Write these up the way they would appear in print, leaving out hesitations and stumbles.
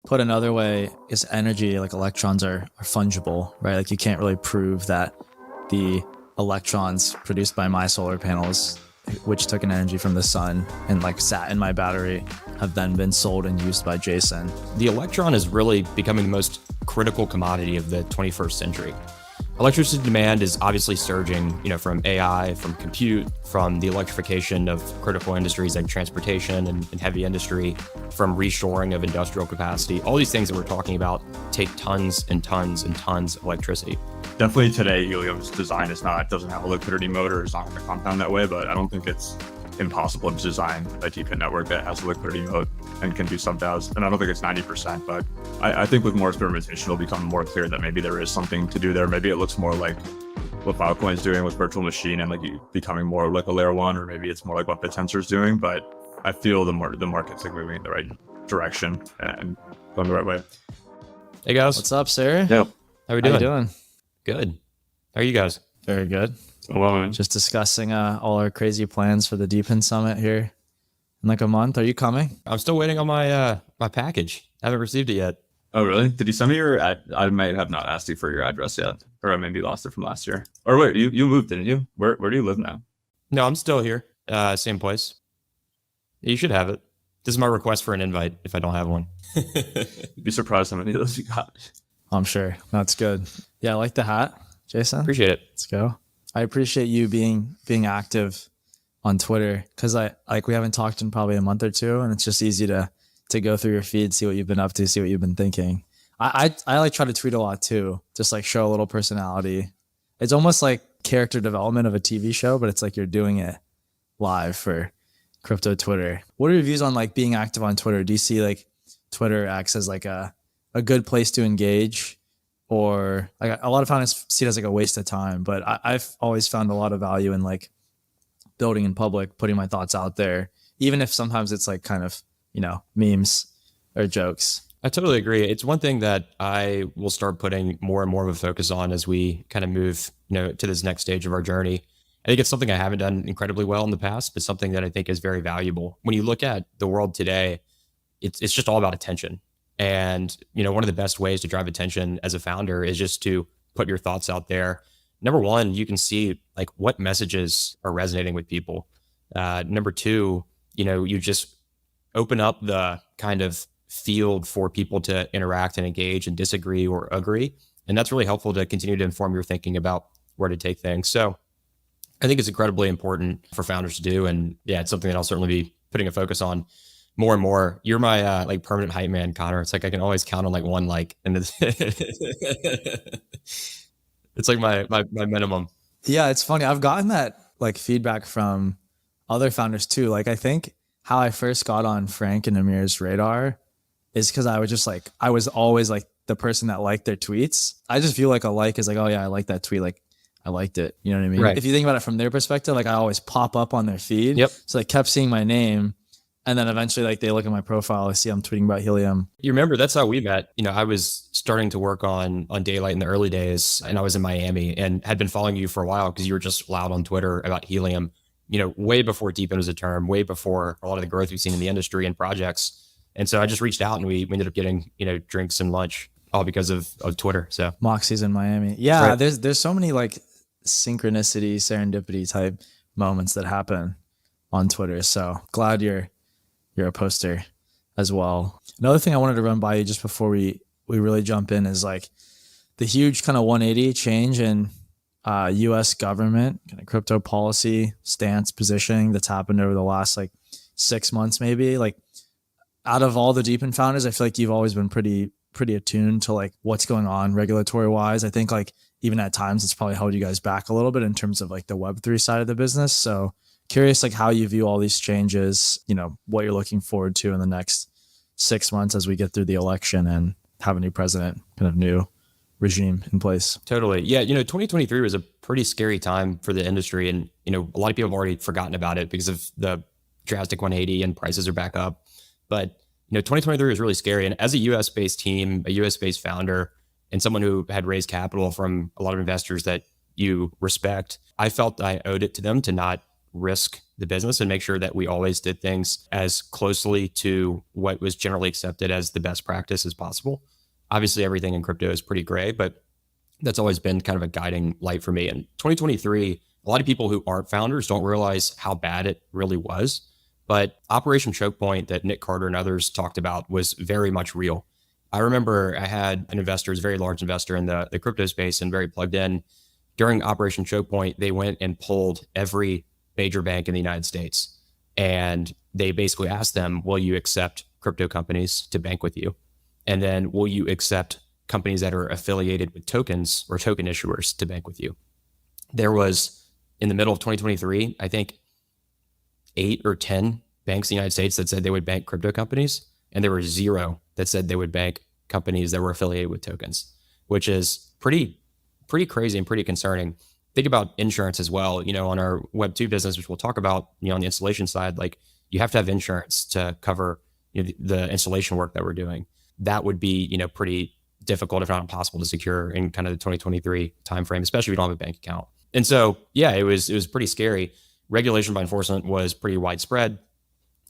put another way, is energy, like electrons are fungible, right? Like you can't really prove that the electrons produced by my solar panels, which took an energy from the sun and like sat in my battery, have then been sold and used by Jason. The electron is really becoming the most critical commodity of the 21st century. Electricity demand is obviously surging, from AI, from compute, from the electrification of critical industries like transportation and heavy industry, from reshoring of industrial capacity. All these things that we're talking about take tons and tons and tons of electricity. Definitely today, helium's design doesn't have a liquidity motor, it's not going to compound that way, but I don't think it's impossible to design a DeepIn network that has a liquidity mode and can do sub-DAOs. And I don't think it's 90%, but I think with more experimentation, it'll become more clear that maybe there is something to do there. Maybe it looks more like what Filecoin's doing with virtual machine and like becoming more like a layer one, or maybe it's more like what BitTensor's doing. But I feel the market's like moving in the right direction and going the right way. Hey guys. What's up, sir? Yeah. How are we doing? How you doing? Good. How are you guys? Very good. Well, Just discussing all our crazy plans for the DeepIn Summit here in like a month. Are you coming? I'm still waiting on my my package. I haven't received it yet. Oh, really? Did you send me your I might have not asked you for your address yet. Or I maybe lost it from last year. Or wait, you moved, didn't you? Where do you live now? No, I'm still here. Same place. You should have it. This is my request for an invite if I don't have one. You'd be surprised how many of those you got. I'm sure. That's good. Yeah, I like the hat, Jason. Appreciate it. Let's go. I appreciate you being active on Twitter, because we haven't talked in probably a month or two, and it's just easy to go through your feed, see what you've been up to, see what you've been thinking. I like try to tweet a lot too, just like show a little personality. It's almost like character development of a TV show, but it's like you're doing it live for crypto Twitter. What are your views on like being active on Twitter? Do you see like Twitter acts as like a good place to engage? Or like a lot of founders see it as like a waste of time, but I've always found a lot of value in like building in public, putting my thoughts out there, even if sometimes it's like kind of, memes or jokes. I totally agree. It's one thing that I will start putting more and more of a focus on as we kind of move, to this next stage of our journey. I think it's something I haven't done incredibly well in the past, but something that I think is very valuable. When you look at the world today, it's just all about attention. And, one of the best ways to drive attention as a founder is just to put your thoughts out there. Number one, you can see like what messages are resonating with people. Number two, you just open up the kind of field for people to interact and engage and disagree or agree. And that's really helpful to continue to inform your thinking about where to take things. So I think it's incredibly important for founders to do. And yeah, it's something that I'll certainly be putting a focus on more and more. You're my like permanent hype man, Connor. It's like I can always count on like one like, and it's like my minimum. Yeah, it's funny. I've gotten that like feedback from other founders too. Like I think how I first got on Frank and Amir's radar is because I was always like the person that liked their tweets. I just feel like a like is like, oh yeah, I like that tweet. Like I liked it. You know what I mean? Right. If you think about it from their perspective, like I always pop up on their feed. Yep. So they kept seeing my name. And then eventually like they look at my profile, I see I'm tweeting about helium. You remember that's how we met. I was starting to work on Daylight in the early days, and I was in Miami and had been following you for a while because you were just loud on Twitter about helium, way before DeepIn was a term, way before a lot of the growth we've seen in the industry and projects. And so I just reached out and we ended up getting, drinks and lunch all because of Twitter. So Moxie's in Miami. Yeah. Right. There's so many like synchronicity, serendipity type moments that happen on Twitter. So glad you're a poster as well. Another thing I wanted to run by you just before we really jump in is like the huge kind of 180 change in US government kind of crypto policy stance positioning that's happened over the last like 6 months, maybe. Like out of all the DeepIn founders, I feel like you've always been pretty attuned to like what's going on regulatory wise. I think like even at times it's probably held you guys back a little bit in terms of like the Web3 side of the business. So curious like how you view all these changes, what you're looking forward to in the next 6 months as we get through the election and have a new president, kind of new regime in place. Totally. Yeah. 2023 was a pretty scary time for the industry. And, a lot of people have already forgotten about it because of the drastic 180 and prices are back up. But, 2023 was really scary. And as a US based team, a US based founder, and someone who had raised capital from a lot of investors that you respect, I felt I owed it to them to not risk the business and make sure that we always did things as closely to what was generally accepted as the best practice as possible. Obviously, everything in crypto is pretty gray, but that's always been kind of a guiding light for me. In 2023, a lot of people who aren't founders don't realize how bad it really was. But Operation Choke Point that Nick Carter and others talked about was very much real. I remember I had an investor, a very large investor in the crypto space and very plugged in. During Operation Choke Point, they went and pulled every major bank in the United States. And they basically asked them, will you accept crypto companies to bank with you? And then will you accept companies that are affiliated with tokens or token issuers to bank with you? There was, in the middle of 2023, I think 8 or 10 banks in the United States that said they would bank crypto companies. And there were 0 that said they would bank companies that were affiliated with tokens, which is pretty crazy and pretty concerning. Think about insurance as well. On our Web2 business, which we'll talk about, on the installation side, like you have to have insurance to cover the installation work that we're doing. That would be, pretty difficult, if not impossible, to secure in kind of the 2023 timeframe, especially if you don't have a bank account. And so, yeah, it was pretty scary. Regulation by enforcement was pretty widespread.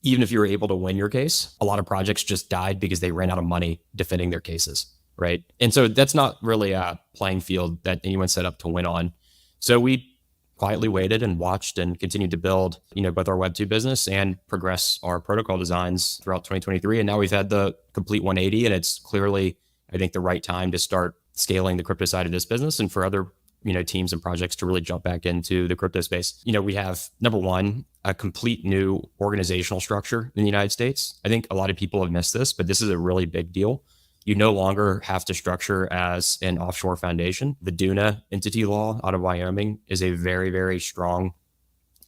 Even if you were able to win your case, a lot of projects just died because they ran out of money defending their cases, right? And so that's not really a playing field that anyone set up to win on. So we quietly waited and watched and continued to build, both our Web2 business and progress our protocol designs throughout 2023. And now we've had the complete 180, and it's clearly, I think, the right time to start scaling the crypto side of this business and for other teams and projects to really jump back into the crypto space. We have, number one, a complete new organizational structure in the United States. I think a lot of people have missed this, but this is a really big deal. You no longer have to structure as an offshore foundation. The DUNA entity law out of Wyoming is a very, very strong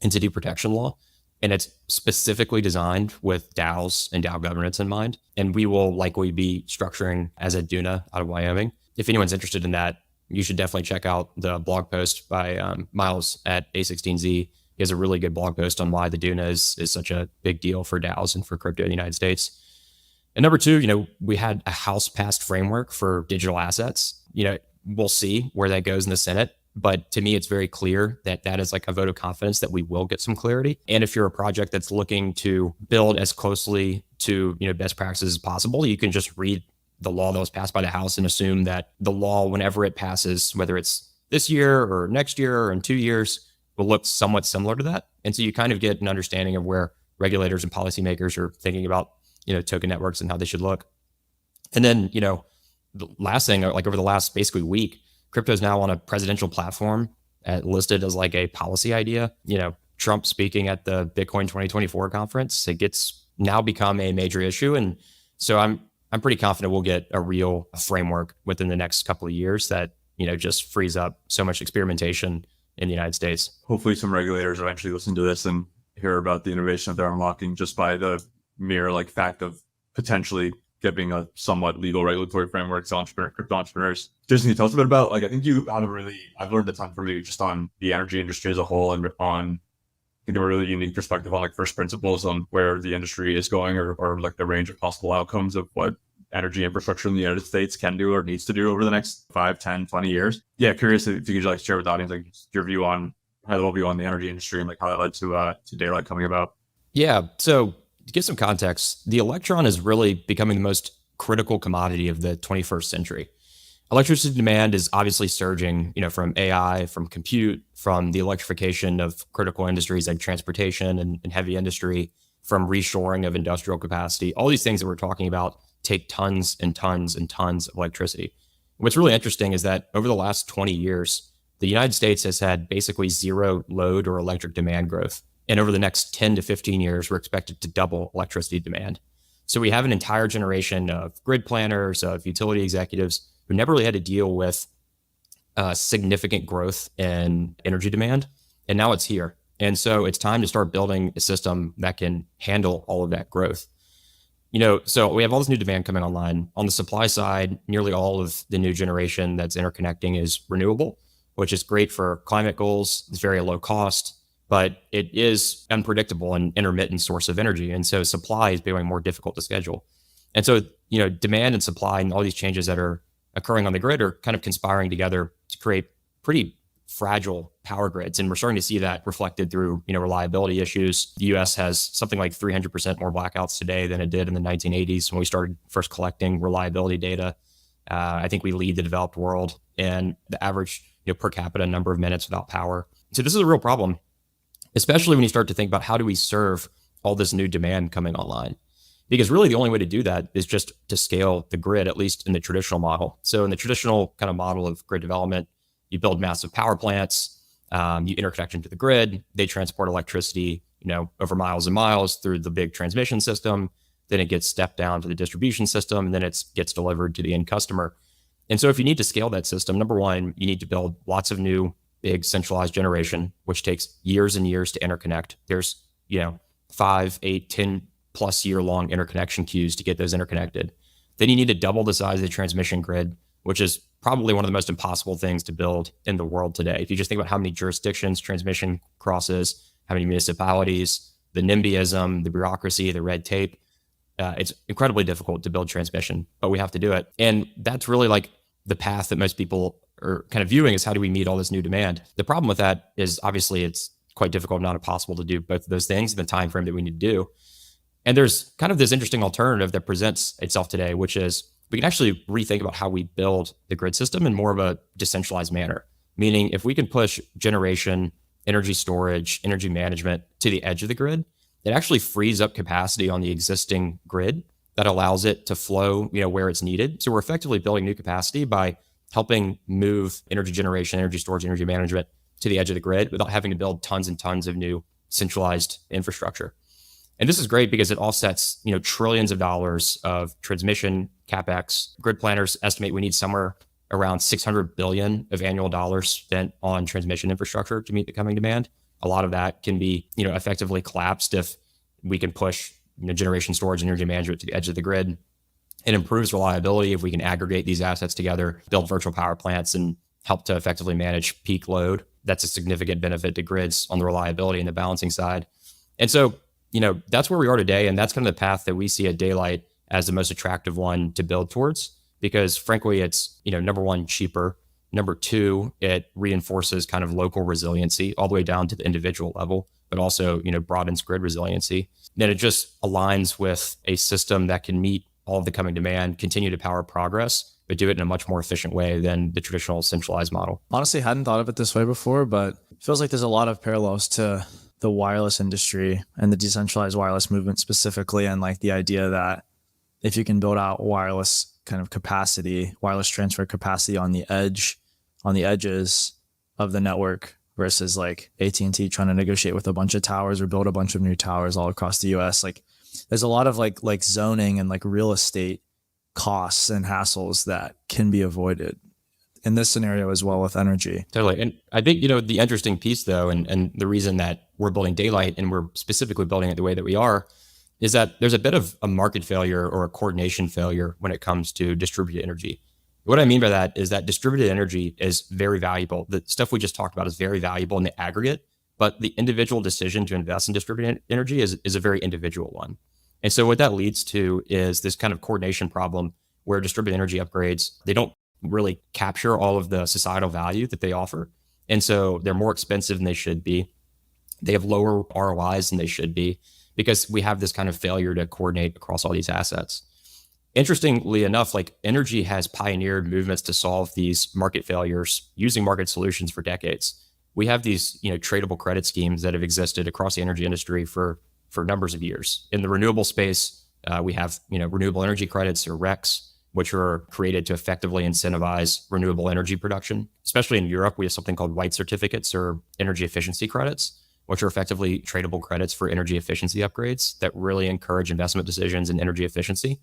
entity protection law, and it's specifically designed with DAOs and DAO governance in mind. And we will likely be structuring as a DUNA out of Wyoming. If anyone's interested in that, you should definitely check out the blog post by Miles at A16Z. He has a really good blog post on why the DUNA is such a big deal for DAOs and for crypto in the United States. And number two, we had a House-passed framework for digital assets. We'll see where that goes in the Senate. But to me, it's very clear that that is like a vote of confidence that we will get some clarity. And if you're a project that's looking to build as closely to best practices as possible, you can just read the law that was passed by the House and assume that the law, whenever it passes, whether it's this year or next year or in 2 years, will look somewhat similar to that. And so you kind of get an understanding of where regulators and policymakers are thinking about, token networks and how they should look. And then, the last thing, like over the last basically week, crypto is now on a presidential platform listed as like a policy idea. Trump speaking at the Bitcoin 2024 conference, it gets now become a major issue. And so I'm pretty confident we'll get a real framework within the next couple of years that, just frees up so much experimentation in the United States. Hopefully some regulators eventually listen to this and hear about the innovation that they're unlocking just by the mere fact of potentially getting a somewhat legal regulatory framework to crypto entrepreneurs. Jason, can you tell us a bit about, I think I've learned a ton from you just on the energy industry as a whole and on a really unique perspective on first principles on where the industry is going or the range of possible outcomes of what energy infrastructure in the United States can do or needs to do over the next 5, 10, 20 years. Yeah, curious if you could share with the audience your view on high-level view on the energy industry and how that led to Daylight coming about. Yeah, so to give some context, the electron is really becoming the most critical commodity of the 21st century. Electricity demand is obviously surging, from AI, from compute, from the electrification of critical industries like transportation and heavy industry, from reshoring of industrial capacity. All these things that we're talking about take tons and tons and tons of electricity. What's really interesting is that over the last 20 years, the United States has had basically zero load or electric demand growth. And over the next 10 to 15 years, we're expected to double electricity demand. So we have an entire generation of grid planners, of utility executives who never really had to deal with significant growth in energy demand. And now it's here. And so it's time to start building a system that can handle all of that growth. So we have all this new demand coming online. On the supply side, nearly all of the new generation that's interconnecting is renewable, which is great for climate goals. It's very low cost, but it is unpredictable and intermittent source of energy. And so supply is becoming more difficult to schedule. And so, demand and supply and all these changes that are occurring on the grid are kind of conspiring together to create pretty fragile power grids. And we're starting to see that reflected through, reliability issues. The US has something like 300% more blackouts today than it did in the 1980s when we started first collecting reliability data. I think we lead the developed world in the average, per capita number of minutes without power. So this is a real problem, especially when you start to think about how do we serve all this new demand coming online? Because really the only way to do that is just to scale the grid, at least in the traditional model. So in the traditional kind of model of grid development, you build massive power plants, you interconnect them to the grid, they transport electricity, over miles and miles through the big transmission system. Then it gets stepped down to the distribution system, and then it gets delivered to the end customer. And so if you need to scale that system, number one, you need to build lots of new big centralized generation, which takes years and years to interconnect. There's, 5, 8, 10 plus year long interconnection queues to get those interconnected. Then you need to double the size of the transmission grid, which is probably one of the most impossible things to build in the world today. If you just think about how many jurisdictions transmission crosses, how many municipalities, the NIMBYism, the bureaucracy, the red tape, it's incredibly difficult to build transmission, but we have to do it. And that's really like the path that most people are kind of viewing is how do we meet all this new demand? The problem with that is obviously it's quite difficult, not impossible to do both of those things in the time frame that we need to do. And there's kind of this interesting alternative that presents itself today, which is we can actually rethink about how we build the grid system in more of a decentralized manner. Meaning if we can push generation, energy storage, energy management to the edge of the grid, it actually frees up capacity on the existing grid that allows it to flow, where it's needed. So we're effectively building new capacity by helping move energy generation, energy storage, energy management to the edge of the grid without having to build tons and tons of new centralized infrastructure. And this is great because it offsets, trillions of dollars of transmission CapEx. Grid planners estimate we need somewhere around 600 billion of annual dollars spent on transmission infrastructure to meet the coming demand. A lot of that can be, effectively collapsed if we can push, generation, storage, and energy management to the edge of the grid. It improves reliability if we can aggregate these assets together, build virtual power plants, and help to effectively manage peak load. That's a significant benefit to grids on the reliability and the balancing side. And so, that's where we are today. And that's kind of the path that we see at Daylight as the most attractive one to build towards, because frankly, it's, number one, cheaper. Number two, it reinforces kind of local resiliency all the way down to the individual level, but also, broadens grid resiliency. Then it just aligns with a system that can meet all of the coming demand, continue to power progress, but do it in a much more efficient way than the traditional centralized model. Honestly, hadn't thought of it this way before, but it feels like there's a lot of parallels to the wireless industry and the decentralized wireless movement specifically, and like the idea that if you can build out wireless kind of capacity, wireless transfer capacity on the edges of the network versus like AT&T trying to negotiate with a bunch of towers or build a bunch of new towers all across the US. Like there's a lot of like zoning and like real estate costs and hassles that can be avoided in this scenario as well with energy. Totally. And I think, the interesting piece though, and the reason that we're building Daylight and we're specifically building it the way that we are, is that there's a bit of a market failure or a coordination failure when it comes to distributed energy. What I mean by that is that distributed energy is very valuable. The stuff we just talked about is very valuable in the aggregate, but the individual decision to invest in distributed energy is a very individual one. And so what that leads to is this kind of coordination problem where distributed energy upgrades, they don't really capture all of the societal value that they offer. And so they're more expensive than they should be. They have lower ROIs than they should be because we have this kind of failure to coordinate across all these assets. Interestingly enough, like energy has pioneered movements to solve these market failures using market solutions for decades. We have these, tradable credit schemes that have existed across the energy industry for numbers of years. In the renewable space, we have, renewable energy credits or RECs, which are created to effectively incentivize renewable energy production. Especially in Europe, we have something called white certificates or energy efficiency credits, which are effectively tradable credits for energy efficiency upgrades that really encourage investment decisions in energy efficiency.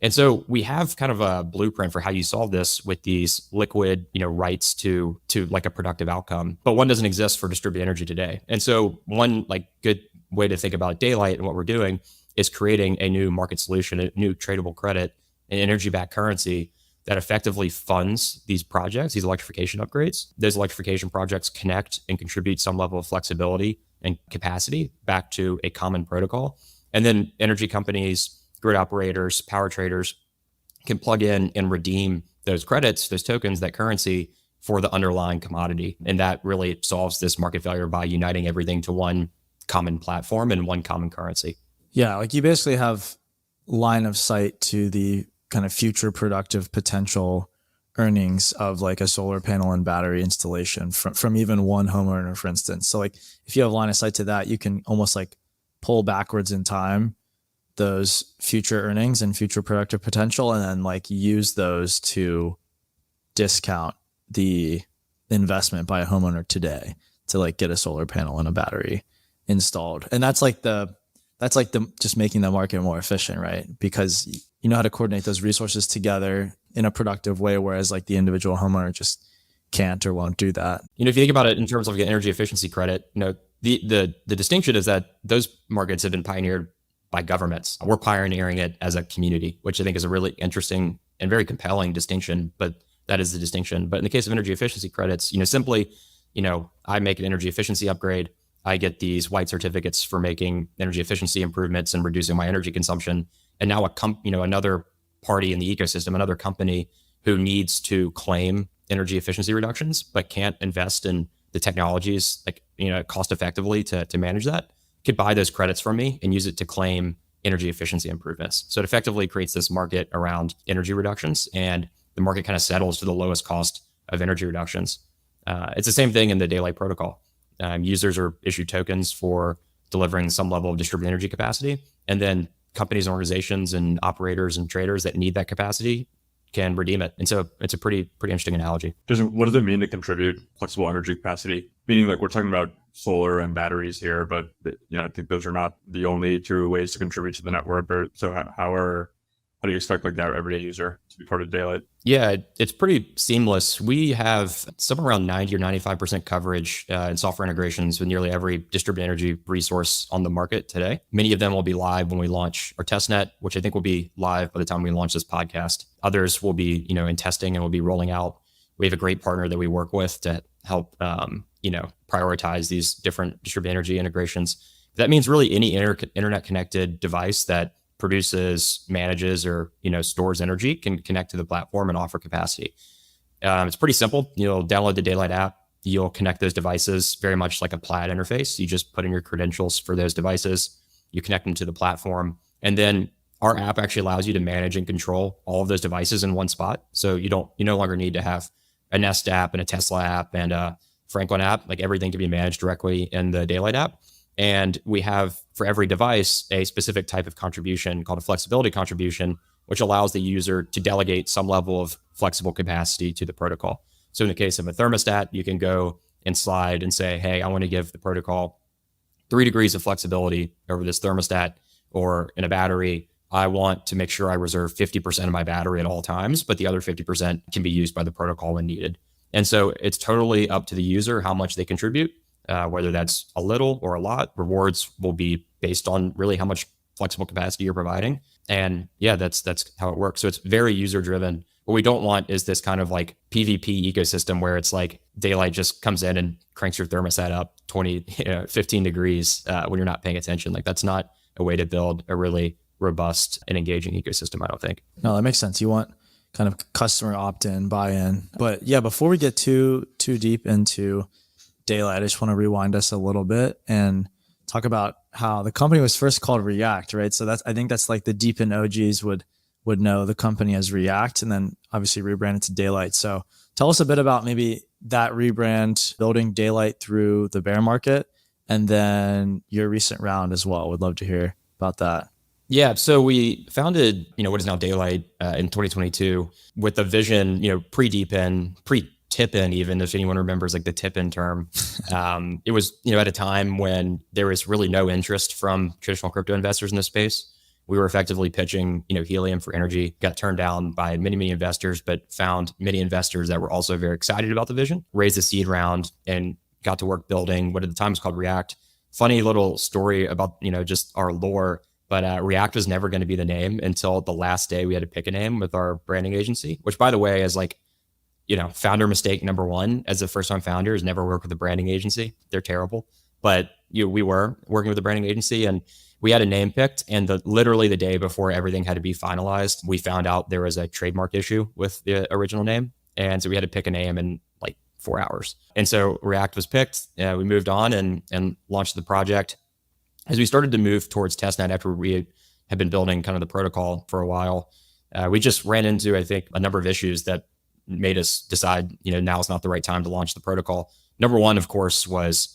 And so we have kind of a blueprint for how you solve this with these liquid, rights to like a productive outcome, but one doesn't exist for distributed energy today. And so one like good way to think about Daylight and what we're doing is creating a new market solution, a new tradable credit, an energy-backed currency that effectively funds these projects, these electrification upgrades. Those electrification projects connect and contribute some level of flexibility and capacity back to a common protocol. And then energy companies, grid operators, power traders can plug in and redeem those credits, those tokens, that currency for the underlying commodity. And that really solves this market failure by uniting everything to one common platform and one common currency. Yeah, like you basically have line of sight to the kind of future productive potential earnings of like a solar panel and battery installation from even one homeowner, for instance. So like if you have line of sight to that, you can almost like pull backwards in time those future earnings and future productive potential, and then like use those to discount the investment by a homeowner today to like get a solar panel and a battery installed. And that's like the just making the market more efficient, right? Because you know how to coordinate those resources together in a productive way, whereas like the individual homeowner just can't or won't do that. You know, if you think about it in terms of like energy efficiency credit, you know, the distinction is that those markets have been pioneered by governments. We're pioneering it as a community, which I think is a really interesting and very compelling distinction, but that is the distinction. But in the case of energy efficiency credits, you know, simply, you know, I make an energy efficiency upgrade, I get these white certificates for making energy efficiency improvements and reducing my energy consumption. And now another party in the ecosystem, another company who needs to claim energy efficiency reductions, but can't invest in the technologies like, you know, cost effectively to manage that, could buy those credits from me and use it to claim energy efficiency improvements. So it effectively creates this market around energy reductions, and the market kind of settles to the lowest cost of energy reductions. It's the same thing in the Daylight protocol. Users are issued tokens for delivering some level of distributed energy capacity, and then companies and organizations and operators and traders that need that capacity can redeem it. And so it's a pretty interesting analogy. What does it mean to contribute flexible energy capacity? Meaning, like, we're talking about solar and batteries here, but you know, I think those are not the only two ways to contribute to the network. So how do you expect like that everyday user to be part of Daylight? Yeah, it's pretty seamless. We have somewhere around 90 or 95% coverage in software integrations with nearly every distributed energy resource on the market today. Many of them will be live when we launch our testnet, which I think will be live by the time we launch this podcast. Others will be, you know, in testing and will be rolling out. We have a great partner that we work with to help, prioritize these different distributed energy integrations. That means really any internet connected device that produces, manages, or, you know, stores energy can connect to the platform and offer capacity. It's pretty simple. You'll download the Daylight app. You'll connect those devices very much like a Plaid interface. You just put in your credentials for those devices. You connect them to the platform. And then our app actually allows you to manage and control all of those devices in one spot. So you no longer need to have a Nest app and a Tesla app and a Franklin app. Like, everything can be managed directly in the Daylight app. And we have, for every device, a specific type of contribution called a flexibility contribution, which allows the user to delegate some level of flexible capacity to the protocol. So in the case of a thermostat, you can go and slide and say, hey, I want to give the protocol 3 degrees of flexibility over this thermostat. Or in a battery, I want to make sure I reserve 50% of my battery at all times, but the other 50% can be used by the protocol when needed. And so it's totally up to the user how much they contribute. Whether that's a little or a lot. Rewards will be based on really how much flexible capacity you're providing. And yeah, that's how it works. So it's very user driven. What we don't want is this kind of like PvP ecosystem where it's like Daylight just comes in and cranks your thermostat up 15 degrees when you're not paying attention. Like, that's not a way to build a really robust and engaging ecosystem, I don't think. No, that makes sense. You want kind of customer opt-in, buy-in. But yeah, before we get too deep into Daylight, I just want to rewind us a little bit and talk about how the company was first called React, right? So I think that's like the deep in OGs would know the company as React, and then obviously rebranded to Daylight. So tell us a bit about maybe that rebrand, building Daylight through the bear market, and then your recent round as well. Would love to hear about that. Yeah, so we founded, what is now Daylight in 2022 with a vision, pre-tip-in, even if anyone remembers like the tip-in term. It was, at a time when there was really no interest from traditional crypto investors in this space. We were effectively pitching, Helium for energy, got turned down by many, many investors, but found many investors that were also very excited about the vision, raised a seed round and got to work building what at the time was called React. Funny little story about, just our lore, but React was never going to be the name until the last day we had to pick a name with our branding agency, which by the way is like, founder mistake number one as a first time founder is never work with a branding agency. They're terrible. But we were working with a branding agency and we had a name picked, and literally the day before everything had to be finalized, we found out there was a trademark issue with the original name. And so we had to pick a name, and like 4 hours. And so React was picked. We moved on and launched the project. As we started to move towards testnet after we had been building kind of the protocol for a while, we just ran into, I think, a number of issues that made us decide, now is not the right time to launch the protocol. Number one, of course, was,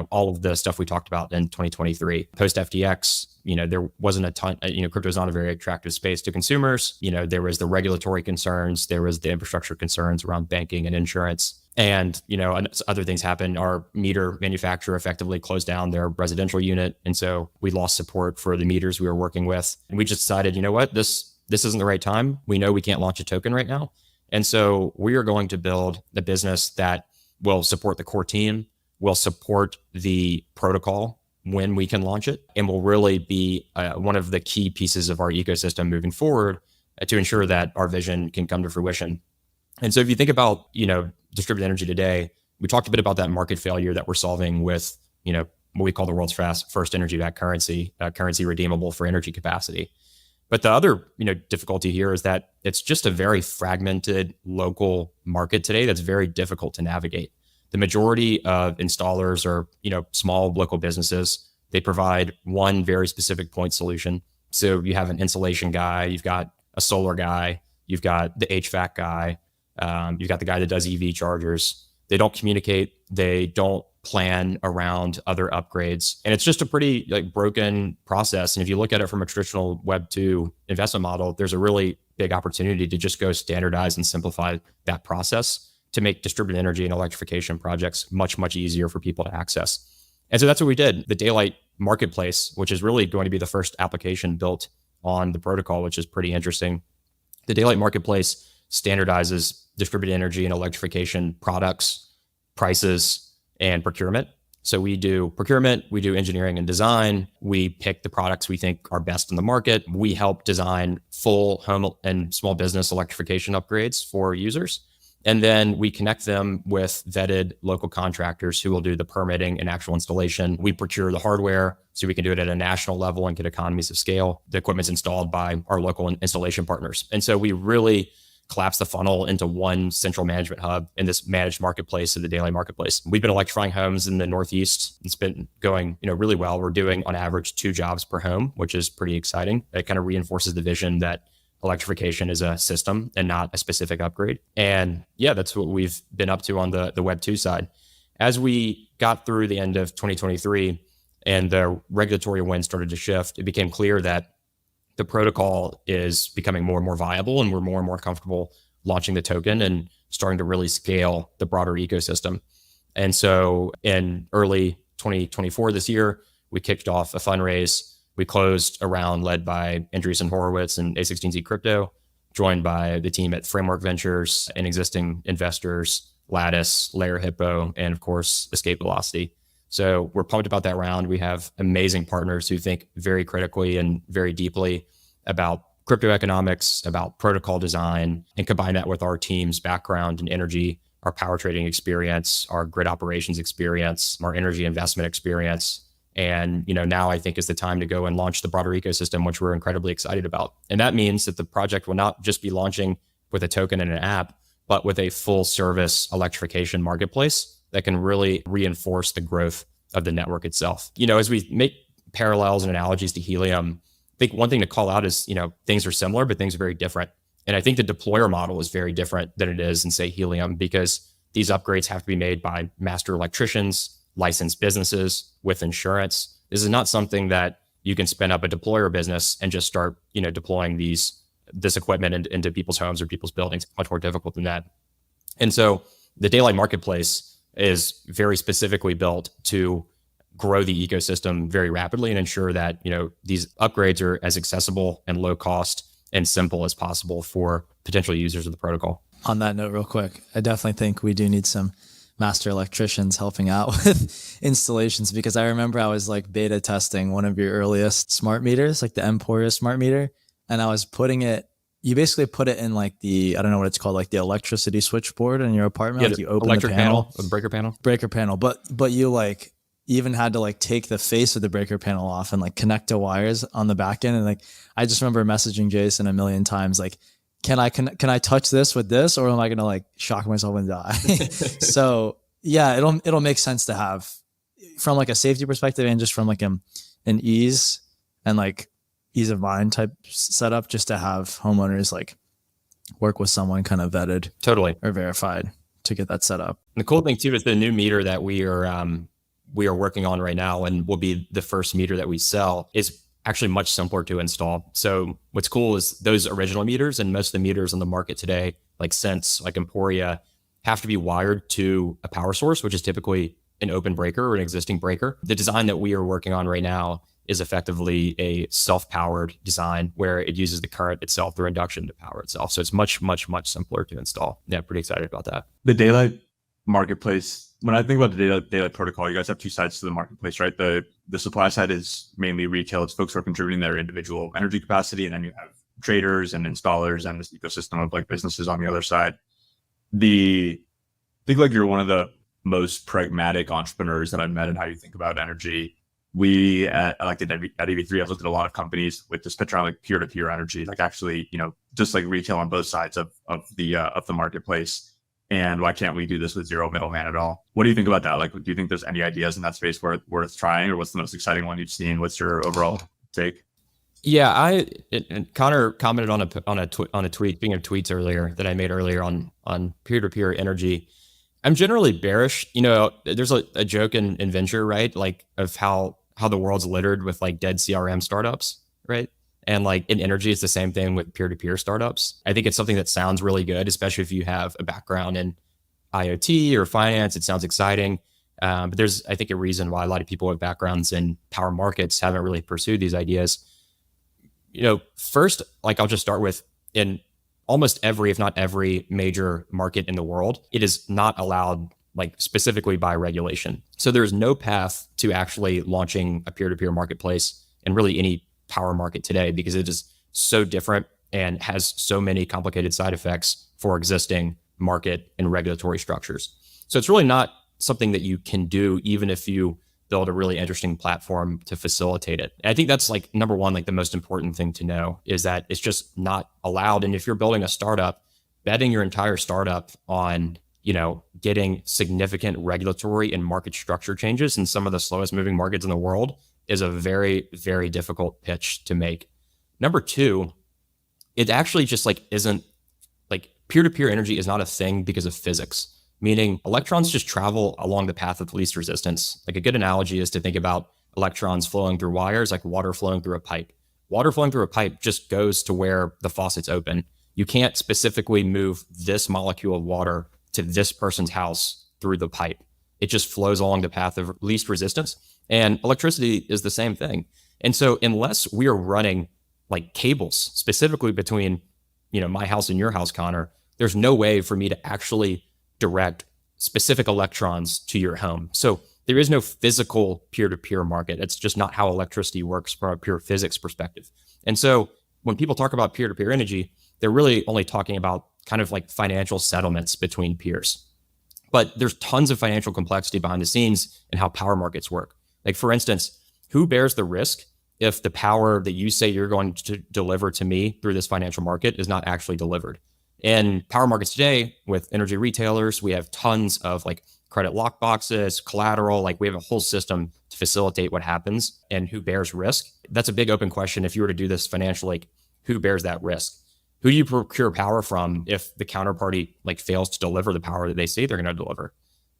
all of the stuff we talked about in 2023. Post FTX, there wasn't a ton, crypto is not a very attractive space to consumers. There was the regulatory concerns, there was the infrastructure concerns around banking and insurance. And, other things happened. Our meter manufacturer effectively closed down their residential unit. And so we lost support for the meters we were working with. And we just decided, this isn't the right time. We know we can't launch a token right now. And so we are going to build a business that will support the core team, will support the protocol when we can launch it, and will really be one of the key pieces of our ecosystem moving forward to ensure that our vision can come to fruition. And so if you think about, distributed energy today, we talked a bit about that market failure that we're solving with, what we call the world's first energy-backed currency, currency redeemable for energy capacity. But the other, difficulty here is that it's just a very fragmented local market today that's very difficult to navigate. The majority of installers are, small local businesses. They provide one very specific point solution. So you have an insulation guy, you've got a solar guy, you've got the HVAC guy, you've got the guy that does EV chargers. They don't communicate. They don't plan around other upgrades. And it's just a pretty broken process. And if you look at it from a traditional Web 2 investment model, there's a really big opportunity to just go standardize and simplify that process to make distributed energy and electrification projects much, much easier for people to access. And so that's what we did. The Daylight Marketplace, which is really going to be the first application built on the protocol, which is pretty interesting. The Daylight Marketplace standardizes distributed energy and electrification products, prices, and procurement. So we do procurement, we do engineering and design, we pick the products we think are best in the market. We help design full home and small business electrification upgrades for users. And then we connect them with vetted local contractors who will do the permitting and actual installation. We procure the hardware so we can do it at a national level and get economies of scale. The equipment's installed by our local installation partners. And so we really collapse the funnel into one central management hub in this managed marketplace of the Daylight Marketplace. We've been electrifying homes in the Northeast. It's been going, really well. We're doing on average 2 jobs per home, which is pretty exciting. It kind of reinforces the vision that electrification is a system and not a specific upgrade. And yeah, that's what we've been up to on the Web 2 side. As we got through the end of 2023 and the regulatory wind started to shift, it became clear that the protocol is becoming more and more viable, and we're more and more comfortable launching the token and starting to really scale the broader ecosystem. And so in early 2024, this year, we kicked off a fundraise. We closed a round led by Andreessen Horowitz and A16Z Crypto, joined by the team at Framework Ventures and existing investors, Lattice, Layer Hippo, and of course, Escape Velocity. So we're pumped about that round. We have amazing partners who think very critically and very deeply about crypto economics, about protocol design, and combine that with our team's background in energy, our power trading experience, our grid operations experience, our energy investment experience. And, now I think is the time to go and launch the broader ecosystem, which we're incredibly excited about. And that means that the project will not just be launching with a token and an app, but with a full service electrification marketplace that can really reinforce the growth of the network itself. As we make parallels and analogies to Helium, I think one thing to call out is, things are similar, but things are very different. And I think the deployer model is very different than it is in, say, Helium, because these upgrades have to be made by master electricians, licensed businesses with insurance. This is not something that you can spin up a deployer business and just start, deploying this equipment into people's homes or people's buildings. Much more difficult than that. And so the Daylight Marketplace is very specifically built to grow the ecosystem very rapidly and ensure that, these upgrades are as accessible and low cost and simple as possible for potential users of the protocol. On that note, real quick, I definitely think we do need some master electricians helping out with installations, because I remember I was beta testing one of your earliest smart meters, the Emporia smart meter. And I was putting it, you basically put it in the, I don't know what it's called, the electricity switchboard in your apartment. Yeah, You open electric the panel, the breaker panel. But you even had to take the face of the breaker panel off and connect to wires on the back end. And I just remember messaging Jason a million times, can I touch this with this, or am I gonna like shock myself and die? So yeah, it'll make sense to have from like a safety perspective and just from like an ease and like ease of mind type setup, just to have homeowners like work with someone kind of vetted Totally. or verified to get that set up. And the cool thing too is the new meter that we are working on right now, and will be the first meter that we sell, is actually much simpler to install. So what's cool is those original meters and most of the meters on the market today, like Sense, like Emporia, have to be wired to a power source, which is typically an open breaker or an existing breaker. The design that we are working on right now is effectively a self-powered design where it uses the current itself through induction to power itself. So it's much, much, much simpler to install. Yeah, pretty excited about that. The Daylight marketplace, when I think about the Daylight protocol, you guys have two sides to the marketplace, right? The supply side is mainly retail. It's folks who are contributing their individual energy capacity. And then you have traders and installers and this ecosystem of like businesses on the other side. I think like you're one of the most pragmatic entrepreneurs that I've met in how you think about energy. We at EV3 have looked at a lot of companies with this picture on like peer-to-peer energy, like actually, just like retail on both sides of the marketplace. And why can't we do this with zero middleman at all? What do you think about that? Like, do you think there's any ideas in that space worth trying, or what's the most exciting one you've seen? What's your overall take? Yeah, and Connor commented on a tweet, speaking of tweets earlier, that I made earlier on peer-to-peer energy. I'm generally bearish. There's a joke in venture, right? Like of how the world's littered with like dead CRM startups, right? And like in energy, it's the same thing with peer-to-peer startups. I think it's something that sounds really good, especially if you have a background in IoT or finance. It sounds exciting. But there's, I think, a reason why a lot of people with backgrounds in power markets haven't really pursued these ideas. First, like I'll just start with, in almost every, if not every major market in the world, it is not allowed, like specifically by regulation. So there's no path to actually launching a peer-to-peer marketplace in really any power market today, because it is so different and has so many complicated side effects for existing market and regulatory structures. So it's really not something that you can do, even if you build a really interesting platform to facilitate it. And I think that's like number one, like the most important thing to know is that it's just not allowed. And if you're building a startup, betting your entire startup on, getting significant regulatory and market structure changes in some of the slowest moving markets in the world is a very, very difficult pitch to make. Number two, it actually just like isn't, like peer-to-peer energy is not a thing because of physics. Meaning electrons just travel along the path of least resistance. Like a good analogy is to think about electrons flowing through wires, like water flowing through a pipe. Water flowing through a pipe just goes to where the faucet's open. You can't specifically move this molecule of water to this person's house through the pipe. It just flows along the path of least resistance. And electricity is the same thing. And so unless we are running like cables specifically between, my house and your house, Connor, there's no way for me to actually direct specific electrons to your home. So there is no physical peer-to-peer market. It's just not how electricity works from a pure physics perspective. And so when people talk about peer-to-peer energy, they're really only talking about kind of like financial settlements between peers. But there's tons of financial complexity behind the scenes in how power markets work. Like for instance, who bears the risk if the power that you say you're going to deliver to me through this financial market is not actually delivered? In power markets today with energy retailers, we have tons of like credit lock boxes, collateral, like we have a whole system to facilitate what happens and who bears risk. That's a big open question. If you were to do this financially, like who bears that risk? Who do you procure power from if the counterparty like fails to deliver the power that they say they're going to deliver?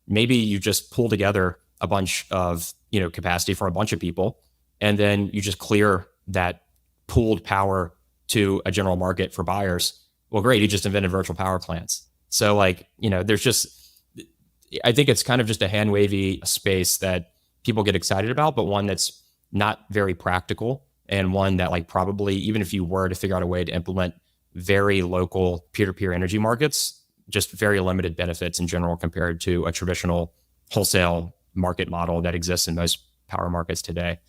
Maybe you just pull together a bunch of, capacity for a bunch of people, and then you just clear that pooled power to a general market for buyers. Well, great. You just invented virtual power plants. So like, there's just, I think it's kind of just a hand wavy space that people get excited about, but one that's not very practical, and one that like probably, even if you were to figure out a way to implement very local peer-to-peer energy markets, just very limited benefits in general compared to a traditional wholesale market model that exists in most power markets today.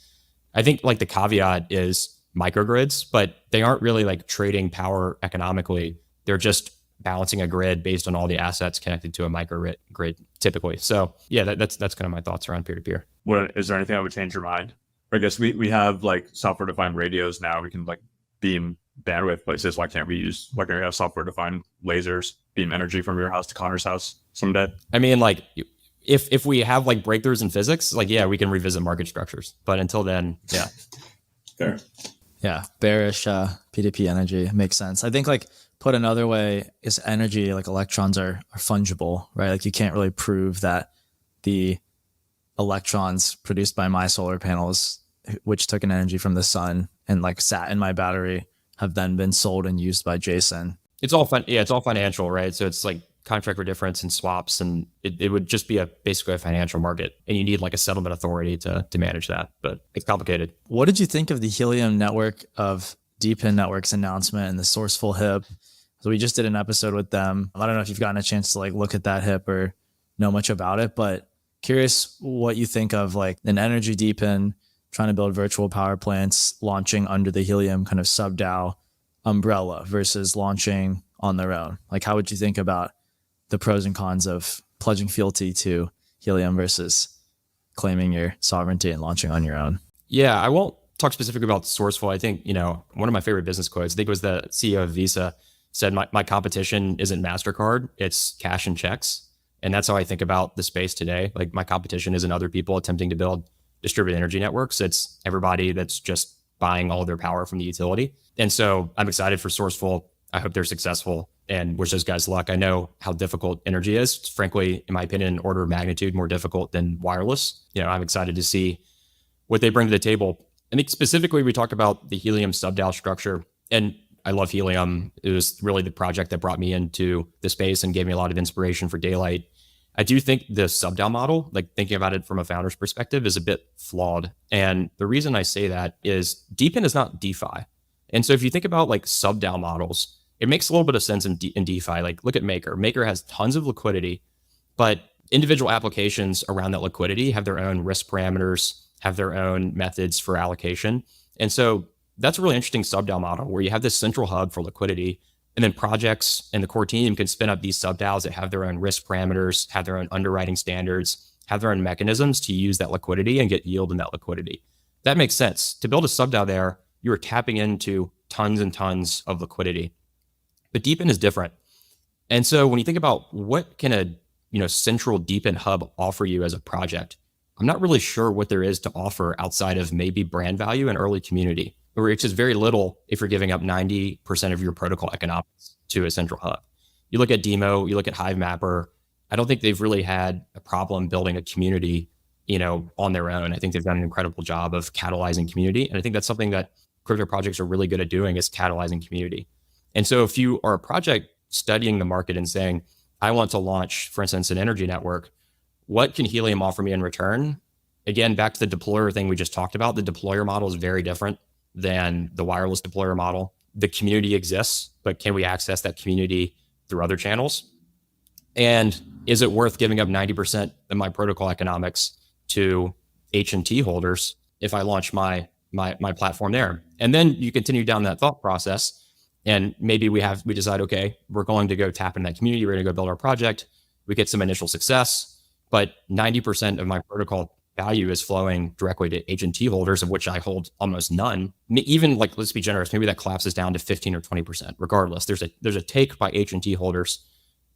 I think like the caveat is microgrids, but they aren't really like trading power economically. They're just balancing a grid based on all the assets connected to a microgrid typically. So yeah, that's kind of my thoughts around peer-to-peer. What, is there anything that would change your mind? Or I guess we have like software defined radios now. We can like beam bandwidth places, why can't we have software defined lasers beam energy from your house to Connor's house someday? I mean, like, if we have like breakthroughs in physics, like, yeah, we can revisit market structures. But until then, yeah. Fair. Yeah, bearish P2P energy makes sense. I think, like, put another way, is energy, like electrons are fungible, right? Like, you can't really prove that the electrons produced by my solar panels, which took an energy from the sun and like sat in my battery, have then been sold and used by Jason. It's all fun. Yeah, it's all financial, right? So it's like contract for difference and swaps, and it would just be basically a financial market, and you need like a settlement authority to manage that. But it's complicated. What did you think of the Helium network of DePIN Networks announcement and the Sourceful HIP? So we just did an episode with them. I don't know if you've gotten a chance to like look at that HIP or know much about it, but curious what you think of like an energy DePIN trying to build virtual power plants launching under the Helium kind of sub-DAO umbrella versus launching on their own. Like, how would you think about the pros and cons of pledging fealty to Helium versus claiming your sovereignty and launching on your own? Yeah, I won't talk specifically about Sourceful. I think, one of my favorite business quotes, I think it was the CEO of Visa, said, my competition isn't MasterCard, it's cash and checks. And that's how I think about the space today. Like, my competition isn't other people attempting to build distributed energy networks. It's everybody that's just buying all their power from the utility. And so I'm excited for Sourceful. I hope they're successful and wish those guys luck. I know how difficult energy is. It's, frankly, in my opinion, an order of magnitude more difficult than wireless. I'm excited to see what they bring to the table. I think specifically we talked about the Helium sub-DAO structure, and I love Helium. It was really the project that brought me into the space and gave me a lot of inspiration for Daylight. I do think the sub-DAO model, like thinking about it from a founder's perspective, is a bit flawed. And the reason I say that is DePIN is not DeFi. And so if you think about like sub-DAO models, it makes a little bit of sense in DeFi. Like, look at Maker. Maker has tons of liquidity, but individual applications around that liquidity have their own risk parameters, have their own methods for allocation. And so that's a really interesting sub-DAO model where you have this central hub for liquidity, and then projects and the core team can spin up these sub-DAOs that have their own risk parameters, have their own underwriting standards, have their own mechanisms to use that liquidity and get yield in that liquidity. That makes sense. To build a sub-DAO there, you are tapping into tons and tons of liquidity. But DePIN is different. And so when you think about what can a central DePIN hub offer you as a project, I'm not really sure what there is to offer outside of maybe brand value and early community, which is very little if you're giving up 90% of your protocol economics to a central hub. You look at Demo, you look at Hivemapper, I don't think they've really had a problem building a community, on their own. I think they've done an incredible job of catalyzing community. And I think that's something that crypto projects are really good at doing, is catalyzing community. And so if you are a project studying the market and saying, I want to launch, for instance, an energy network, what can Helium offer me in return? Again, back to the deployer thing we just talked about, the deployer model is very different than the wireless deployer model. The community exists, but can we access that community through other channels? And is it worth giving up 90% of my protocol economics to H&T holders if I launch my platform there? And then you continue down that thought process, and maybe we decide, okay, we're going to go tap into that community, we're going to go build our project, we get some initial success, but 90% of my protocol value is flowing directly to H&T holders, of which I hold almost none. Even, like, let's be generous, maybe that collapses down to 15 or 20%. Regardless, there's a take by H&T holders,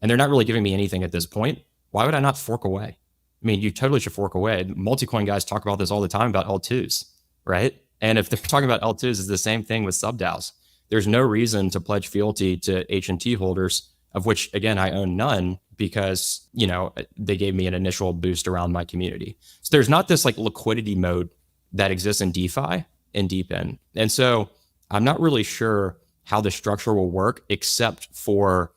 and they're not really giving me anything at this point. Why would I not fork away? I mean, you totally should fork away. Multicoin guys talk about this all the time about L2s, right? And if they're talking about L2s, it's the same thing with sub-DAOs. There's no reason to pledge fealty to H&T holders, of which, again, I own none, because, they gave me an initial boost around my community. So there's not this like liquidity mode that exists in DeFi and DePIN. And so I'm not really sure how the structure will work, except for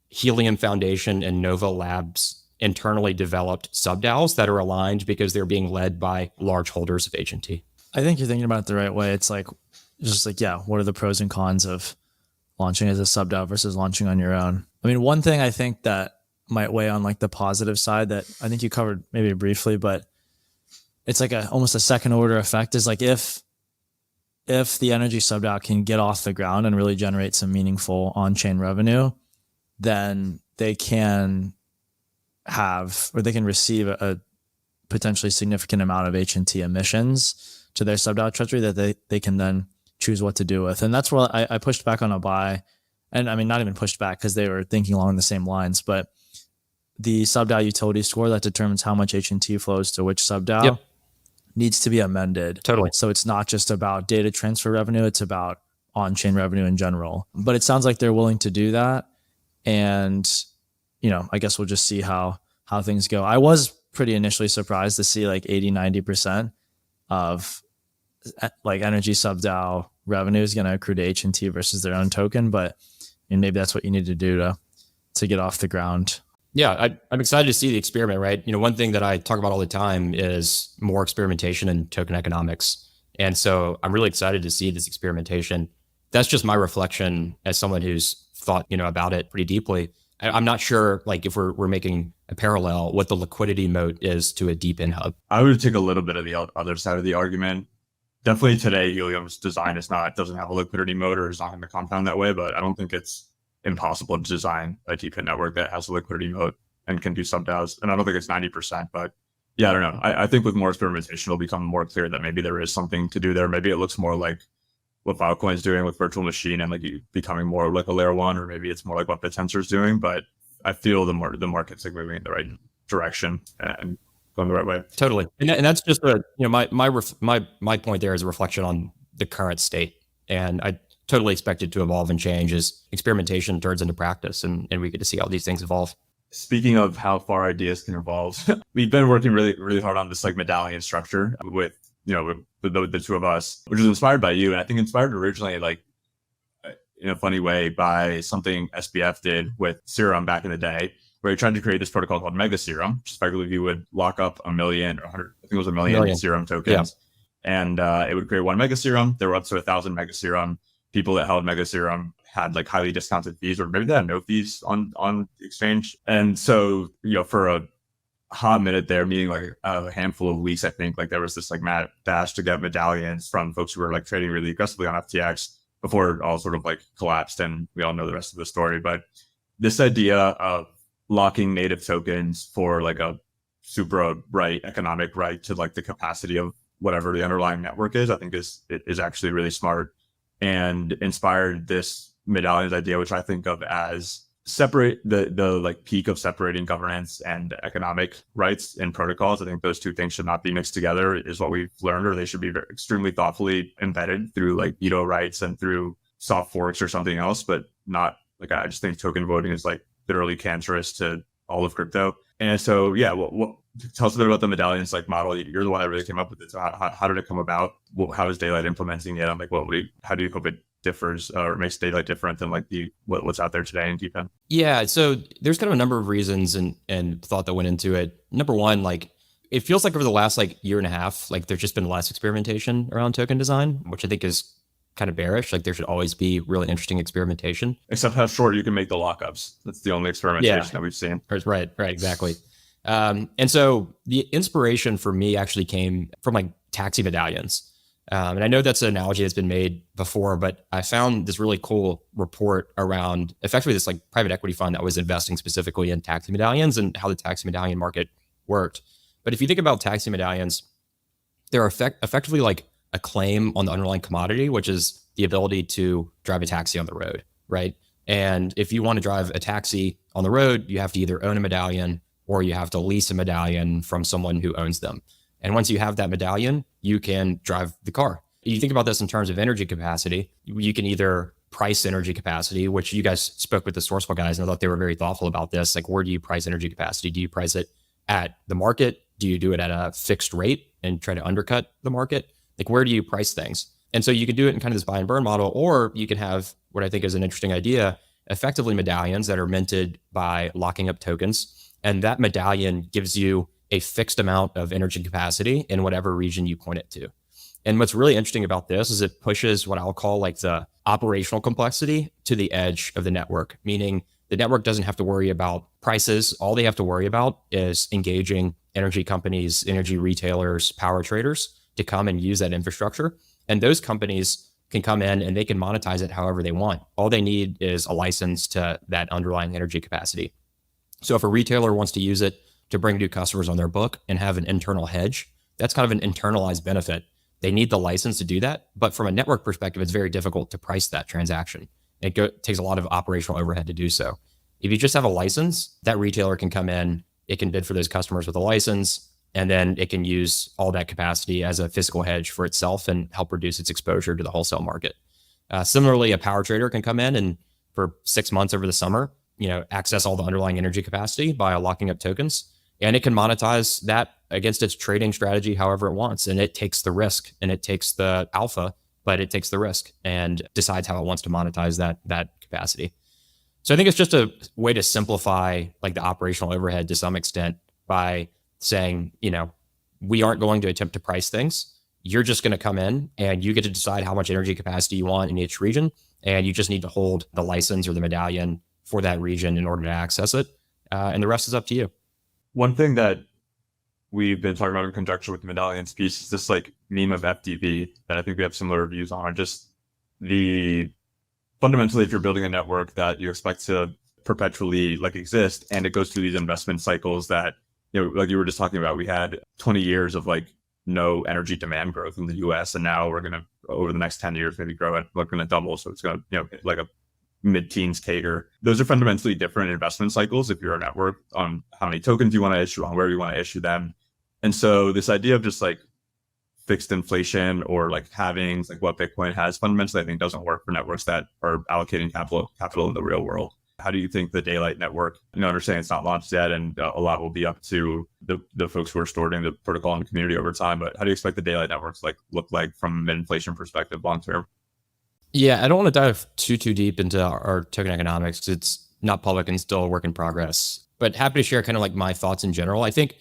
Helium Foundation and Nova Labs internally developed sub-DAOs that are aligned because they're being led by large holders of H&T. I think you're thinking about it the right way. It's like, what are the pros and cons of launching as a sub-DAO versus launching on your own? I mean, one thing I think that might weigh on like the positive side that I think you covered maybe briefly, but it's like almost a second order effect, is like if the energy sub-DAO can get off the ground and really generate some meaningful on-chain revenue, then they can receive a potentially significant amount of H&T emissions to their sub-DAO treasury that they can then choose what to do with. And that's where I pushed back on a buy. And I mean, not even pushed back because they were thinking along the same lines, but the sub-DAO utility score that determines how much HNT flows to which sub-DAO Yep. needs to be amended. Totally. So it's not just about data transfer revenue, it's about on-chain revenue in general. But it sounds like they're willing to do that. And, I guess we'll just see how things go. I was pretty initially surprised to see like 80-90% of like energy sub-DAO revenue is going to accrue to HNT versus their own token. But maybe that's what you need to do to get off the ground. Yeah, I'm excited to see the experiment, right? One thing that I talk about all the time is more experimentation in token economics. And so I'm really excited to see this experimentation. That's just my reflection as someone who's thought, about it pretty deeply. I'm not sure, like, if we're making a parallel, what the liquidity moat is to a DePIN hub. I would take a little bit of the other side of the argument. Definitely today, Helium's design doesn't have a liquidity moat or is not going to compound that way, but I don't think it's impossible to design a DePIN network that has a liquidity moat and can do sub-DAOs. And I don't think it's 90%, but yeah, I don't know. I think with more experimentation, it'll become more clear that maybe there is something to do there. Maybe it looks more like what Filecoin is doing with virtual machine and like becoming more like a layer one, or maybe it's more like what BitTensor is doing. But I feel the market's like moving in the right direction and going the right way. Totally. And that's just my point there is a reflection on the current state. And I totally expect it to evolve and change as experimentation turns into practice and we get to see how these things evolve. Speaking of how far ideas can evolve, we've been working really, really hard on this like medallion structure with the two of us, which was inspired by you. And I think inspired originally like in a funny way by something SBF did with Serum back in the day, where he tried to create this protocol called Mega Serum, which effectively you would lock up 1 million or 100, I think it was 1 million Serum tokens. Yeah. And it would create one Mega Serum. There were up to 1,000 Mega Serum. People that held Mega Serum had like highly discounted fees, or maybe they had no fees on the exchange. And so, for a hot minute there, meaning like a handful of weeks, I think like there was this like mad dash to get medallions from folks who were like trading really aggressively on FTX before it all sort of like collapsed. And we all know the rest of the story. But this idea of locking native tokens for like a super right economic right to like the capacity of whatever the underlying network is, I think is actually really smart and inspired this medallions idea, which I think of as separate the like peak of separating governance and economic rights in protocols. I think those two things should not be mixed together is what we've learned, or they should be extremely thoughtfully embedded through like veto rights and through soft forks or something else, but not like, I just think token voting is like literally cancerous to all of crypto. And so, yeah, tell us a bit about the medallions like model. You're the one that really came up with it. So how did it come about? How is Daylight implementing it? I'm like, how do you hope it differs or makes Daylight different than like what's out there today in DePIN? Yeah, so there's kind of a number of reasons and thought that went into it. Number one, like it feels like over the last like year and a half, like there's just been less experimentation around token design, which I think is kind of bearish. Like there should always be really interesting experimentation. Except how short you can make the lockups. That's the only experimentation that we've seen. Right, exactly. And so the inspiration for me actually came from like taxi medallions. And I know that's an analogy that's been made before, but I found this really cool report around effectively this like private equity fund that was investing specifically in taxi medallions and how the taxi medallion market worked. But if you think about taxi medallions, they're effectively like a claim on the underlying commodity, which is the ability to drive a taxi on the road, right? And if you want to drive a taxi on the road, you have to either own a medallion or you have to lease a medallion from someone who owns them. And once you have that medallion, you can drive the car. You think about this in terms of energy capacity. You can either price energy capacity, which you guys spoke with the Sourceful guys, and I thought they were very thoughtful about this. Like, where do you price energy capacity? Do you price it at the market? Do you do it at a fixed rate and try to undercut the market? Like, where do you price things? And so you can do it in kind of this buy and burn model, or you can have what I think is an interesting idea, effectively medallions that are minted by locking up tokens. And that medallion gives you a fixed amount of energy capacity in whatever region you point it to. And what's really interesting about this is it pushes what I'll call like the operational complexity to the edge of the network, meaning the network doesn't have to worry about prices. All they have to worry about is engaging energy companies, energy retailers, power traders to come and use that infrastructure. And those companies can come in and they can monetize it however they want. All they need is a license to that underlying energy capacity. So if a retailer wants to use it to bring new customers on their book and have an internal hedge, that's kind of an internalized benefit They need the license to do that. But from a network perspective, it's very difficult to price that transaction. Takes a lot of operational overhead to do so. If you just have a license, that retailer can come in, it can bid for those customers with a license, and then it can use all that capacity as a physical hedge for itself and help reduce its exposure to the wholesale market. Similarly, a power trader can come in and for 6 months over the summer, access all the underlying energy capacity by locking up tokens, and it can monetize that against its trading strategy however it wants. And it takes the risk and it takes the alpha, but it takes the risk and decides how it wants to monetize that capacity. So I think it's just a way to simplify like the operational overhead to some extent by saying, we aren't going to attempt to price things. You're just going to come in and you get to decide how much energy capacity you want in each region. And you just need to hold the license or the medallion for that region in order to access it. And the rest is up to you. One thing that we've been talking about in conjunction with the medallions piece is this like meme of FDV that I think we have similar views on. Just fundamentally, if you're building a network that you expect to perpetually like exist and it goes through these investment cycles that, like you were just talking about, we had 20 years of like no energy demand growth in the US. And now we're going to, over the next 10 years, maybe grow it, we're going to double. So it's going to, like a mid-teens CAGR. Those are fundamentally different investment cycles if you're a network on how many tokens you want to issue, on where you want to issue them. And so this idea of just like fixed inflation or like halvings, like what Bitcoin has, fundamentally I think doesn't work for networks that are allocating capital in the real world. How do you think the Daylight network, understanding it's not launched yet and a lot will be up to the folks who are storing the protocol in the community over time, but how do you expect the Daylight networks look like from an inflation perspective long term? Yeah, I don't want to dive too deep into our token economics because it's not public and still a work in progress, but happy to share kind of like my thoughts in general. I think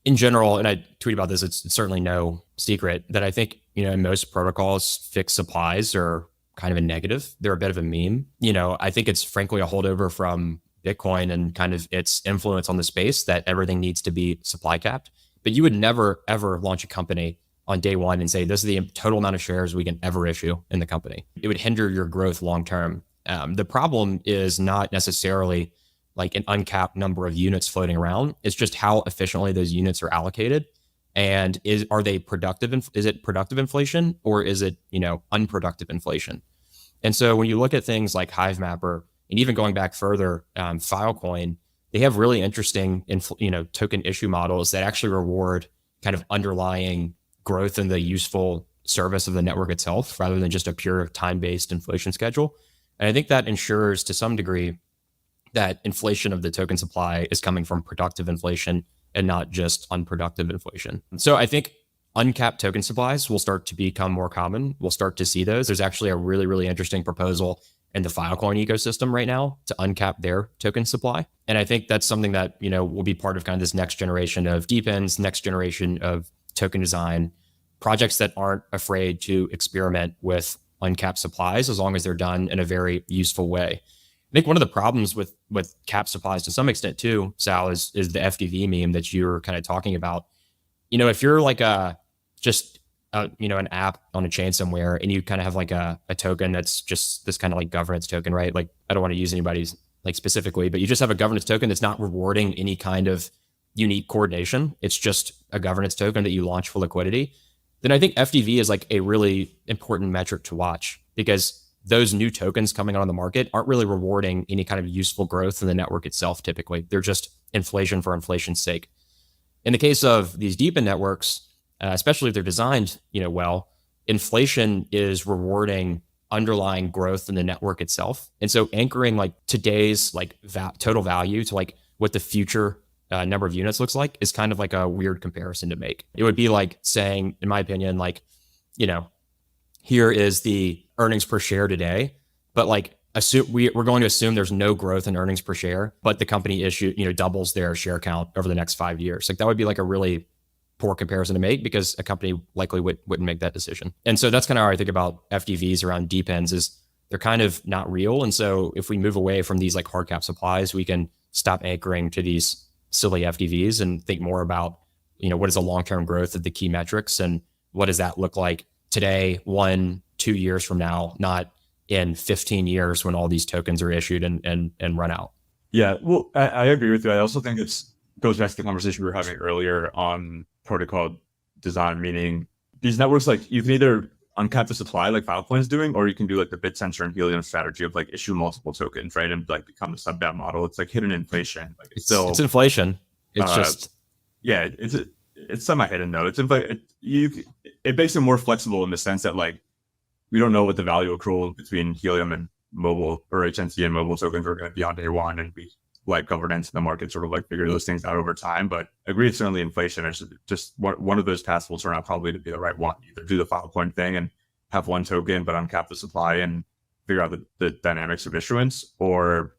in general, and I tweet about this, it's certainly no secret that I think, in most protocols, fixed supplies are kind of a negative. They're a bit of a meme. I think it's frankly a holdover from Bitcoin and kind of its influence on the space that everything needs to be supply capped. But you would never, ever launch a company on day one and say, this is the total amount of shares we can ever issue in the company. It would hinder your growth long term. The problem is not necessarily like an uncapped number of units floating around. It's just how efficiently those units are allocated. And are they productive? Is it productive inflation or is it, unproductive inflation? And so when you look at things like Hivemapper and even going back further, Filecoin, they have really interesting, token issue models that actually reward kind of underlying growth in the useful service of the network itself rather than just a pure time-based inflation schedule. And I think that ensures to some degree that inflation of the token supply is coming from productive inflation and not just unproductive inflation. So I think uncapped token supplies will start to become more common. We'll start to see those. There's actually a really, really interesting proposal in the Filecoin ecosystem right now to uncap their token supply. And I think that's something that, will be part of kind of this next generation of DePINs, next generation of token design, projects that aren't afraid to experiment with uncapped supplies as long as they're done in a very useful way. I think one of the problems with cap supplies to some extent too, Sal, is the FDV meme that you were kind of talking about. If you're like an app on a chain somewhere and you kind of have like a token that's just this kind of like governance token, right? Like I don't want to use anybody's like specifically, but you just have a governance token that's not rewarding any kind of unique coordination. It's just a governance token that you launch for liquidity. Then I think FDV is like a really important metric to watch because those new tokens coming out on the market aren't really rewarding any kind of useful growth in the network itself. Typically, they're just inflation for inflation's sake. In the case of these DePIN networks, especially if they're designed, well, inflation is rewarding underlying growth in the network itself. And so anchoring like today's like total value to like what the future number of units looks like is kind of like a weird comparison to make. It would be like saying, in my opinion, like, here is the earnings per share today, but like we're going to assume there's no growth in earnings per share, but the company doubles their share count over the next 5 years. Like that would be like a really poor comparison to make because a company likely wouldn't make that decision. And so that's kind of how I think about FDVs around DePINs is they're kind of not real. And so if we move away from these like hard cap supplies, we can stop anchoring to these silly FDVs and think more about, what is the long-term growth of the key metrics and what does that look like today, 1-2 years from now, not in 15 years when all these tokens are issued and run out. Yeah, well, I agree with you. I also think goes back to the conversation we were having earlier on protocol design, meaning these networks, like you can either uncap the supply like Filecoin is doing, or you can do like the Bitsensor and Helium strategy of like issue multiple tokens, right? And like become the sub DApp model. It's like hidden inflation. Like It's inflation. It's just yeah, it's semi-hidden though. It makes it more flexible in the sense that like we don't know what the value accrual between Helium and mobile or HNC and mobile tokens are going to be on day one, and we like governance in the market sort of like figure those things out over time. But I agree, it's certainly inflation. It's just one of those paths will turn out probably to be the right one. Either do the Filecoin thing and have one token but uncap the supply and figure out the dynamics of issuance, or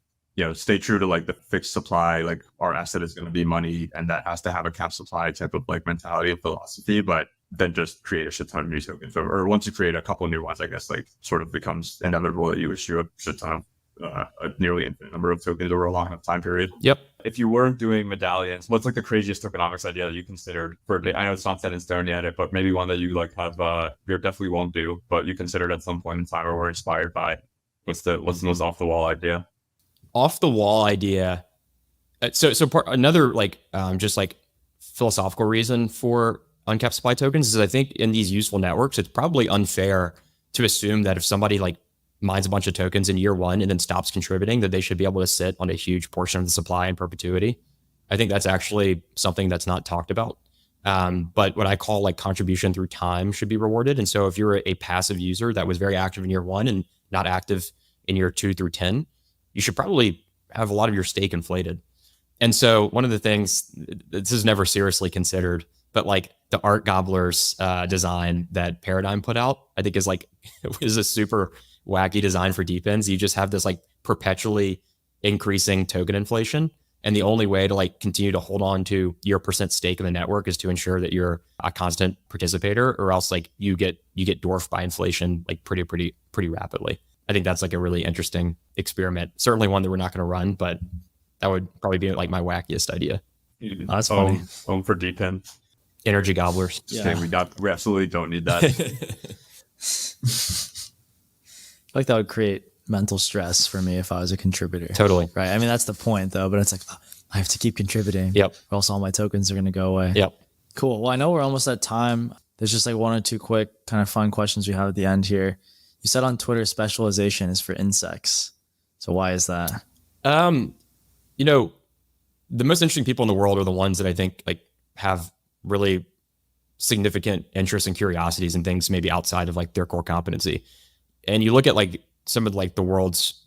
stay true to like the fixed supply, like our asset is going to be money and that has to have a cap supply type of like mentality and philosophy, but then just create a shit ton of new tokens. Or once you create a couple new ones, I guess like sort of becomes inevitable that you issue a shit ton of a nearly infinite number of tokens over a long enough time period. Yep. If you weren't doing medallions, what's like the craziest tokenomics idea that you considered for? I know it's not set in stone yet, but maybe one that you like have you definitely won't do, but you considered at some point in time or were inspired by. What's the most off the wall idea? Off the wall idea. Another like just like philosophical reason for uncapped supply tokens is I think in these useful networks, it's probably unfair to assume that if somebody like mines a bunch of tokens in year one and then stops contributing, that they should be able to sit on a huge portion of the supply in perpetuity. I think that's actually something that's not talked about. But what I call like contribution through time should be rewarded. And so if you're a passive user that was very active in year one and not active in year 2 through 10, you should probably have a lot of your stake inflated. And so one of the things, this is never seriously considered, but like the Art Gobblers design that Paradigm put out, I think is a super wacky design for DePINs. You just have this like perpetually increasing token inflation. And the only way to like continue to hold on to your % stake in the network is to ensure that you're a constant participator, or else like you get dwarfed by inflation like pretty rapidly. I think that's like a really interesting experiment. Certainly one that we're not going to run, but that would probably be like my wackiest idea. Oh, that's funny. Home for DePIN. Energy gobblers. Yeah. We absolutely don't need that. I feel like that would create mental stress for me if I was a contributor. Totally. Right. I mean, that's the point though, but it's like, oh, I have to keep contributing. Yep. Or else all my tokens are going to go away. Yep. Cool. Well, I know we're almost at time. There's just like one or two quick kind of fun questions we have at the end here. You said on Twitter, specialization is for insects. So why is that? The most interesting people in the world are the ones that I think like have really significant interests and curiosities and things maybe outside of like their core competency. And you look at like some of like the world's,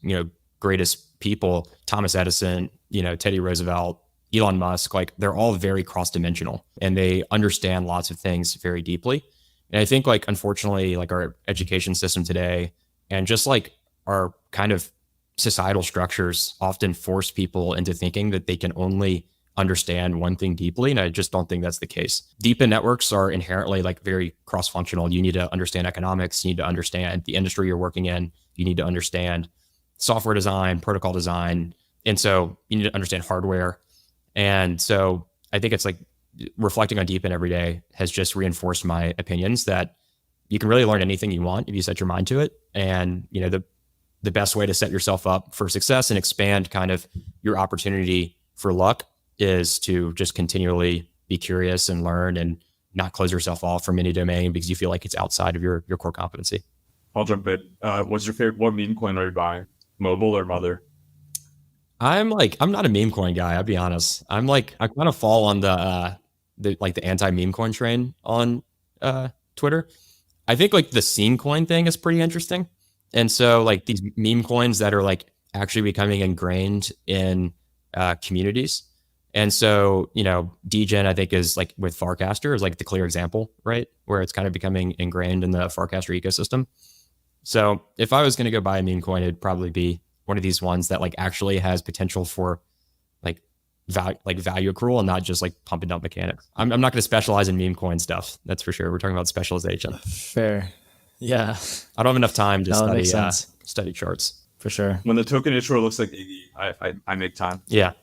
greatest people, Thomas Edison, Teddy Roosevelt, Elon Musk, like they're all very cross-dimensional and they understand lots of things very deeply. And I think like, unfortunately, like our education system today and just like our kind of societal structures often force people into thinking that they can only understand one thing deeply. And I just don't think that's the case. DePIN networks are inherently like very cross-functional. You need to understand economics. You need to understand the industry you're working in. You need to understand software design, protocol design. And so you need to understand hardware. And so I think it's like reflecting on DePIN every day has just reinforced my opinions that you can really learn anything you want if you set your mind to it. And, the best way to set yourself up for success and expand kind of your opportunity for luck is to just continually be curious and learn and not close yourself off from any domain because you feel like it's outside of your core competency. I'll jump in. What's your favorite? What meme coin are you buying? Mobile or Mother? I'm not a meme coin guy. I'll be honest. I kind of fall on the anti meme coin train on Twitter. I think like the scene coin thing is pretty interesting. And so like these meme coins that are like actually becoming ingrained in communities. And so, DGen, I think is like with Farcaster is like the clear example, right? Where it's kind of becoming ingrained in the Farcaster ecosystem. So if I was going to go buy a meme coin, it'd probably be one of these ones that like actually has potential for like value accrual and not just like pump and dump mechanics. I'm not going to specialize in meme coin stuff. That's for sure. We're talking about specialization. Fair. Yeah. I don't have enough time to study charts. For sure. When the token issuer looks like Iggy, I make time. Yeah.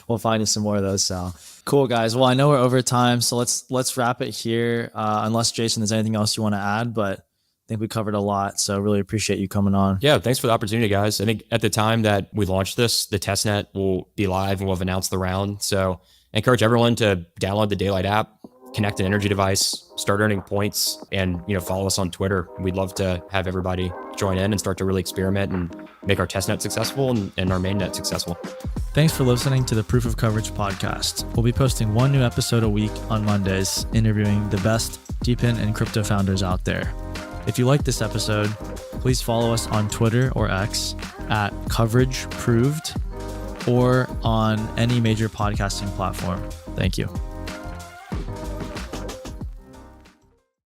We'll find you some more of those, Sal. Cool, guys. Well, I know we're over time, so let's wrap it here. Unless Jason, there's anything else you want to add, but I think we covered a lot. So really appreciate you coming on. Yeah, thanks for the opportunity, guys. I think at the time that we launch this, the testnet will be live and we'll have announced the round. So I encourage everyone to download the Daylight app, connect an energy device, start earning points, and follow us on Twitter. We'd love to have everybody join in and start to really experiment and make our testnet successful and our mainnet successful. Thanks for listening to the Proof of Coverage podcast. We'll be posting one new episode a week on Mondays, interviewing the best DePIN and crypto founders out there. If you like this episode, please follow us on Twitter or X at CoverageProved or on any major podcasting platform. Thank you.